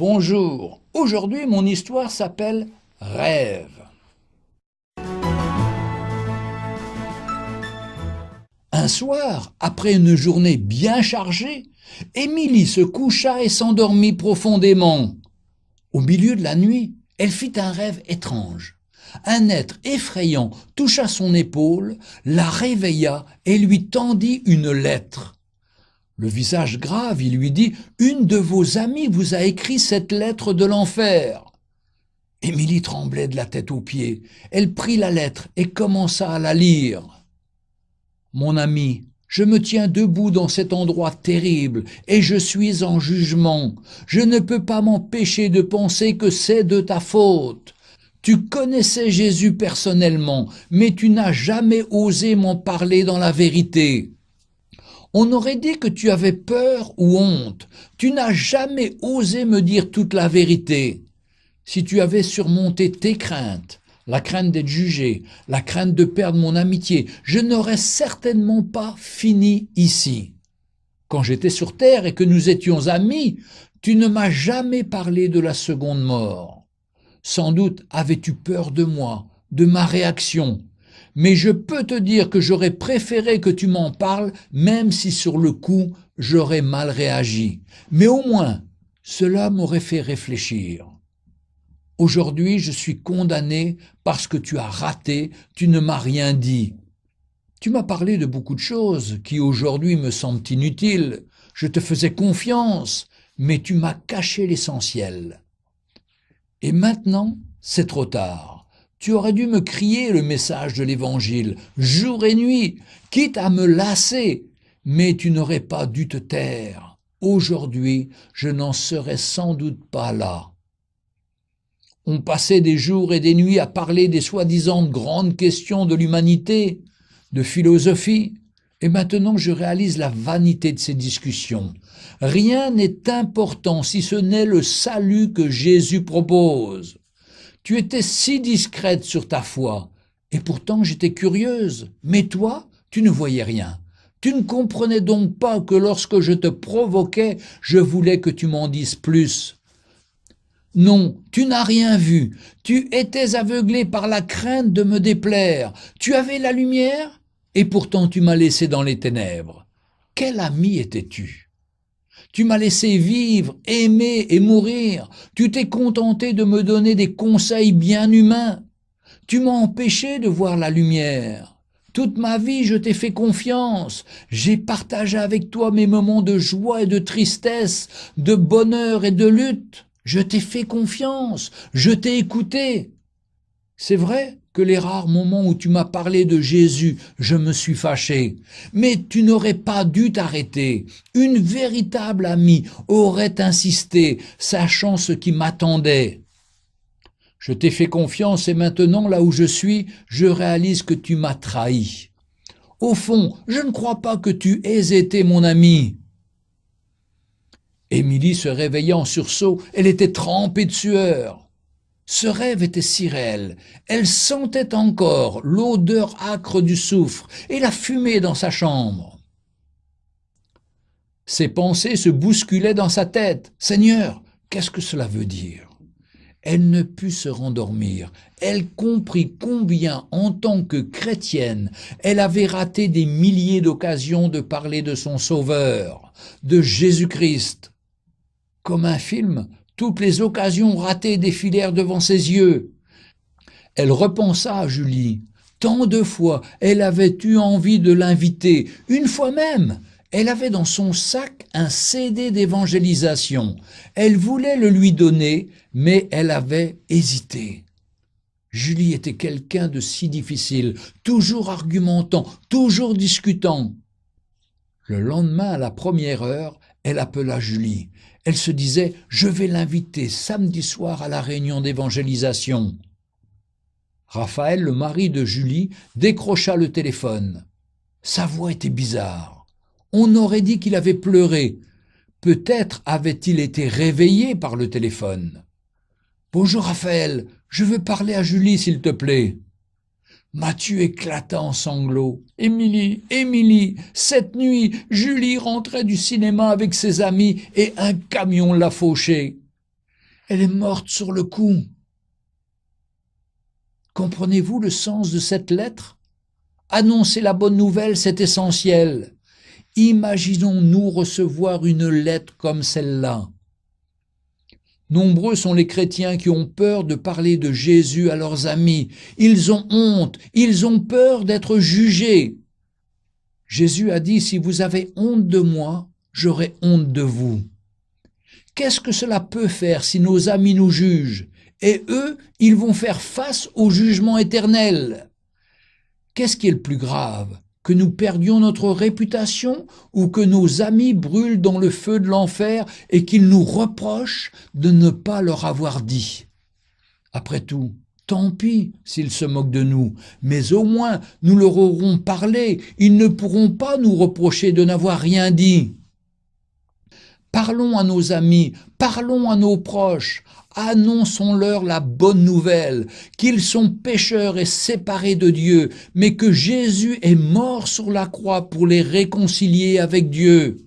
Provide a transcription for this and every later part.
Bonjour, aujourd'hui mon histoire s'appelle Rêve. Un soir, après une journée bien chargée, Émilie se coucha et s'endormit profondément. Au milieu de la nuit, elle fit un rêve étrange. Un être effrayant toucha son épaule, la réveilla et lui tendit une lettre. Le visage grave, il lui dit « Une de vos amies vous a écrit cette lettre de l'enfer. » Émilie tremblait de la tête aux pieds. Elle prit la lettre et commença à la lire. « Mon ami, je me tiens debout dans cet endroit terrible et je suis en jugement. Je ne peux pas m'empêcher de penser que c'est de ta faute. Tu connaissais Jésus personnellement, mais tu n'as jamais osé m'en parler dans la vérité. On aurait dit que tu avais peur ou honte. Tu n'as jamais osé me dire toute la vérité. Si tu avais surmonté tes craintes, la crainte d'être jugé, la crainte de perdre mon amitié, je n'aurais certainement pas fini ici. Quand j'étais sur terre et que nous étions amis, tu ne m'as jamais parlé de la seconde mort. Sans doute avais-tu peur de moi, de ma réaction. Mais je peux te dire que j'aurais préféré que tu m'en parles, même si sur le coup, j'aurais mal réagi. Mais au moins, cela m'aurait fait réfléchir. Aujourd'hui, je suis condamné parce que tu as raté, tu ne m'as rien dit. Tu m'as parlé de beaucoup de choses qui aujourd'hui me semblent inutiles. Je te faisais confiance, mais tu m'as caché l'essentiel. Et maintenant, c'est trop tard. Tu aurais dû me crier le message de l'Évangile, jour et nuit, quitte à me lasser, mais tu n'aurais pas dû te taire. Aujourd'hui, je n'en serais sans doute pas là. On passait des jours et des nuits à parler des soi-disant grandes questions de l'humanité, de philosophie, et maintenant je réalise la vanité de ces discussions. Rien n'est important si ce n'est le salut que Jésus propose. Tu étais si discrète sur ta foi, et pourtant j'étais curieuse. Mais toi, tu ne voyais rien. Tu ne comprenais donc pas que lorsque je te provoquais, je voulais que tu m'en dises plus. Non, tu n'as rien vu. Tu étais aveuglé par la crainte de me déplaire. Tu avais la lumière, et pourtant tu m'as laissé dans les ténèbres. Quel ami étais-tu ? Tu m'as laissé vivre, aimer et mourir. Tu t'es contenté de me donner des conseils bien humains. Tu m'as empêché de voir la lumière. Toute ma vie, je t'ai fait confiance. J'ai partagé avec toi mes moments de joie et de tristesse, de bonheur et de lutte. Je t'ai fait confiance. Je t'ai écouté. C'est vrai que les rares moments où tu m'as parlé de Jésus, je me suis fâché. Mais tu n'aurais pas dû t'arrêter. Une véritable amie aurait insisté, sachant ce qui m'attendait. Je t'ai fait confiance et maintenant, là où je suis, je réalise que tu m'as trahi. Au fond, je ne crois pas que tu aies été mon ami. Émilie se réveilla en sursaut, elle était trempée de sueur. Ce rêve était si réel, elle sentait encore l'odeur âcre du soufre et la fumée dans sa chambre. Ses pensées se bousculaient dans sa tête. « Seigneur, qu'est-ce que cela veut dire ?» Elle ne put se rendormir. Elle comprit combien, en tant que chrétienne, elle avait raté des milliers d'occasions de parler de son Sauveur, de Jésus-Christ. Comme un film, toutes les occasions ratées défilèrent devant ses yeux. Elle repensa à Julie. Tant de fois, elle avait eu envie de l'inviter. Une fois même, elle avait dans son sac un CD d'évangélisation. Elle voulait le lui donner, mais elle avait hésité. Julie était quelqu'un de si difficile, toujours argumentant, toujours discutant. Le lendemain, à la première heure, elle appela Julie. Elle se disait « Je vais l'inviter samedi soir à la réunion d'évangélisation ». Raphaël, le mari de Julie, décrocha le téléphone. Sa voix était bizarre. On aurait dit qu'il avait pleuré. Peut-être avait-il été réveillé par le téléphone. « Bonjour Raphaël, je veux parler à Julie s'il te plaît. » Mathieu éclata en sanglots. « Émilie, cette nuit, Julie rentrait du cinéma avec ses amis et un camion l'a fauchée. » Elle est morte sur le coup. Comprenez-vous le sens de cette lettre? Annoncer la bonne nouvelle, c'est essentiel. Imaginons-nous recevoir une lettre comme celle-là. Nombreux sont les chrétiens qui ont peur de parler de Jésus à leurs amis. Ils ont honte, ils ont peur d'être jugés. Jésus a dit, si vous avez honte de moi, j'aurai honte de vous. Qu'est-ce que cela peut faire si nos amis nous jugent? Et eux, ils vont faire face au jugement éternel. Qu'est-ce qui est le plus grave? Que nous perdions notre réputation ou que nos amis brûlent dans le feu de l'enfer et qu'ils nous reprochent de ne pas leur avoir dit? Après tout, tant pis s'ils se moquent de nous, mais au moins nous leur aurons parlé, ils ne pourront pas nous reprocher de n'avoir rien dit. Parlons à nos amis, parlons à nos proches, annonçons-leur la bonne nouvelle, qu'ils sont pécheurs et séparés de Dieu, mais que Jésus est mort sur la croix pour les réconcilier avec Dieu.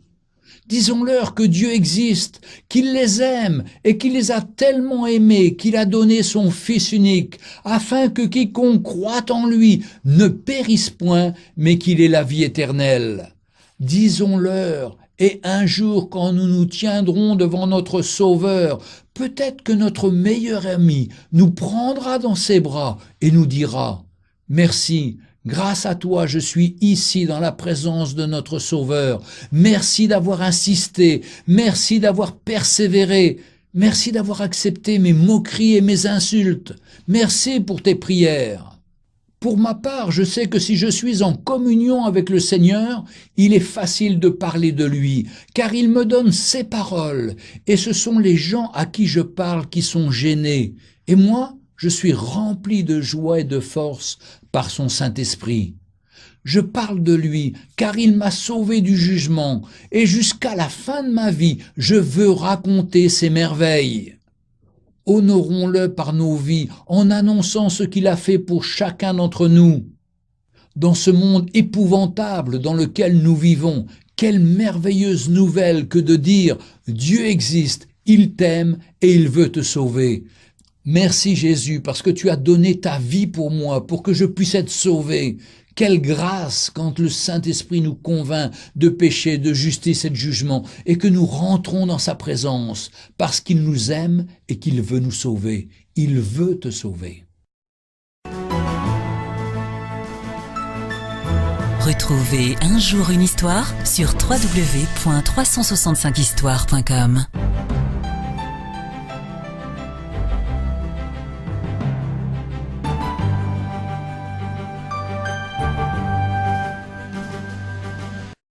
Disons-leur que Dieu existe, qu'il les aime et qu'il les a tellement aimés qu'il a donné son Fils unique, afin que quiconque croit en lui ne périsse point, mais qu'il ait la vie éternelle. Disons-leur, et un jour quand nous nous tiendrons devant notre Sauveur, peut-être que notre meilleur ami nous prendra dans ses bras et nous dira « Merci, grâce à toi je suis ici dans la présence de notre Sauveur. Merci d'avoir insisté, merci d'avoir persévéré, merci d'avoir accepté mes moqueries et mes insultes, merci pour tes prières. » Pour ma part, je sais que si je suis en communion avec le Seigneur, il est facile de parler de lui, car il me donne ses paroles, et ce sont les gens à qui je parle qui sont gênés. Et moi, je suis rempli de joie et de force par son Saint-Esprit. Je parle de lui, car il m'a sauvé du jugement, et jusqu'à la fin de ma vie, je veux raconter ses merveilles. Honorons-le par nos vies en annonçant ce qu'il a fait pour chacun d'entre nous. Dans ce monde épouvantable dans lequel nous vivons, quelle merveilleuse nouvelle que de dire « Dieu existe, il t'aime et il veut te sauver ». Merci Jésus parce que tu as donné ta vie pour moi, pour que je puisse être sauvé. Quelle grâce quand le Saint-Esprit nous convainc de péché, de justice et de jugement et que nous rentrons dans sa présence parce qu'il nous aime et qu'il veut nous sauver. Il veut te sauver. Retrouvez Un jour une histoire sur www.365histoire.com.